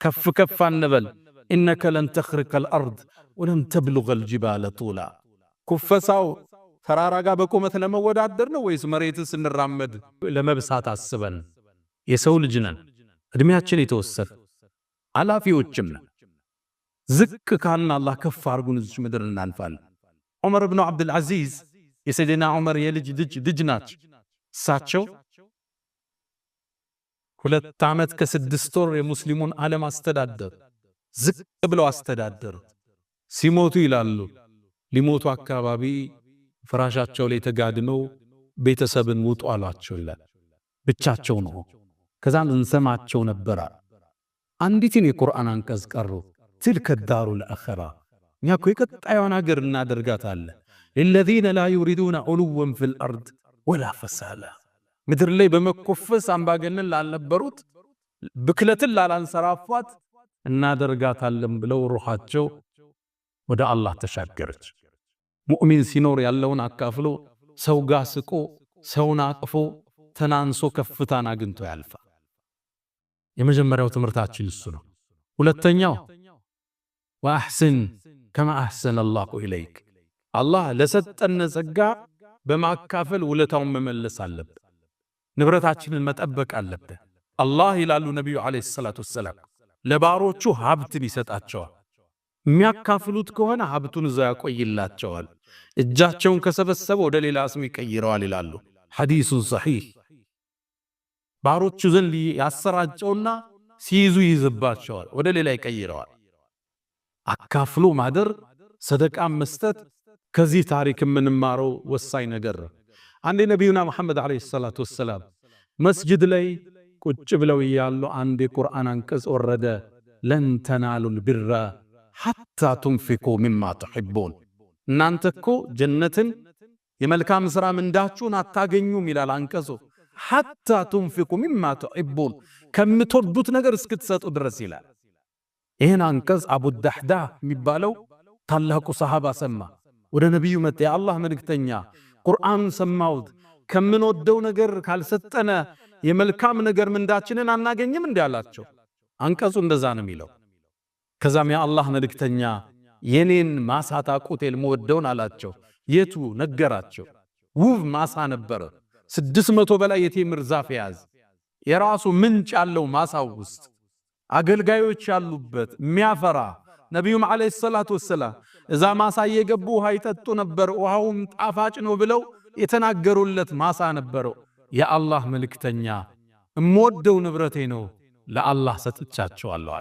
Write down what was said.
ከፍ ከፍ አንበል። ኢነከ ለን ተኽሪቀ አልአርድ ወለን ተብሉገ አልጅባለ ጡላ። ኩፈሳው ተራራ ጋር በቁመት ለመወዳደር ነው ወይስ መሬትን ስንራመድ ለመብሳት አስበን? የሰው ልጅ ነን፣ እድሜያችን የተወሰነ አላፊዎችም ነን። ዝቅ ካልን አላህ ከፍ አድርጉን እዚች ምድር እናልፋለን። ዑመር ብኑ ዓብድልዓዚዝ የሰይድና ዑመር የልጅ ልጅ ናቸው። እሳቸው 2 ዓመት ከ6 ወር የሙስሊሙን ዓለም አስተዳደሩ። ዝቅ ብለው አስተዳደሩ። ሲሞቱ ይላሉ ሊሞቱ አካባቢ ፍራሻቸው ላይ ተጋድመው ቤተሰብን ውጡ አሏቸው ይላል። ብቻቸው ነው። ከዛም እንሰማቸው ነበር። አንዲትን የቁርአን አንቀጽ ቀሩ። ትልከ ዳሩል አኺራ፣ እኛ እኮ የቀጣዩን ሀገር እናደርጋታለን። ለለዚነ ላ ዩሪዱነ ዑሉወን ፊል አርድ ወላ ፈሳዳ፣ ምድር ላይ በመኮፈስ አምባገነን ላልነበሩት ብክለትን ላላንሰራፏት እናደርጋታለን ብለው ሩሃቸው ወደ አላህ ተሻገረች። ሙእሚን ሲኖር ያለውን አካፍሎ ሰው ጋር ስቆ ሰውን አቅፎ ተናንሶ ከፍታን አግኝቶ ያልፋል። የመጀመሪያው ትምህርታችን እሱ ነው። ሁለተኛው ወአሕስን ከማ አሕሰነ አላሁ ኢለይክ፣ አላህ ለሰጠን ጸጋ በማካፈል ውለታውን መመለስ አለብን። ንብረታችንን መጠበቅ አለብን። አላህ ይላሉ ነቢዩ ዓለይሂ ሰላቱ ወሰላም ለባሮቹ ሀብትን ይሰጣቸዋል። የሚያካፍሉት ከሆነ ሀብቱን እዛ ያቆይላቸዋል። እጃቸውን ከሰበሰበ ወደ ሌላ ስም ይቀይረዋል ይላሉ። ሐዲሱን ሰሒህ። ባሮቹ ዘንድ ያሰራጨውና ሲይዙ ይይዝባቸዋል፣ ወደ ሌላ ይቀይረዋል። አካፍሎ ማደር፣ ሰደቃም መስጠት ከዚህ ታሪክ የምንማረው ወሳኝ ነገር ነው። አንዴ ነቢዩና መሐመድ ዓለይሂ ሰላቱ ወሰላም መስጅድ ላይ ቁጭ ብለው እያሉ አንድ የቁርአን አንቀጽ ወረደ። ለን ተናሉል ቢራ ሐታ ቱንፊቁ ሚማ ትሕቡን፣ እናንተ እኮ ጀነትን የመልካም ሥራ ምንዳችሁን አታገኙም ይላል አንቀጹ። ሐታ ቱንፊቁ ሚማ ትሕቡን፣ ከምትወዱት ነገር እስክትሰጡ ድረስ ይላል። ይህን አንቀጽ አቡ ዳህዳህ የሚባለው ታላቁ ሰሃባ ሰማ። ወደ ነቢዩ መጣ። የአላህ መልእክተኛ ቁርአን ሰማሁት፣ ከምንወደው ነገር ካልሰጠነ የመልካም ነገር ምንዳችንን አናገኝም እንዲህ አላቸው። አንቀጹ እንደዛ ነው የሚለው። ከዛም የአላህ መልእክተኛ የኔን ማሳ ታውቁት የምወደውን አላቸው። የቱ ነገራቸው። ውብ ማሳ ነበረ። 600 በላይ የቴምር ዛፍ የያዘ የራሱ ምንጭ ያለው ማሳው ውስጥ አገልጋዮች ያሉበት የሚያፈራ። ነቢዩም ዓለይሂ ሰላቱ ወሰላም እዛ ማሳ እየገቡ ውሃ ይጠጡ ነበር። ውሃውም ጣፋጭ ነው ብለው የተናገሩለት ማሳ ነበረው። የአላህ መልእክተኛ እምወደው ንብረቴ ነው ለአላህ ሰጥቻቸዋለሁ።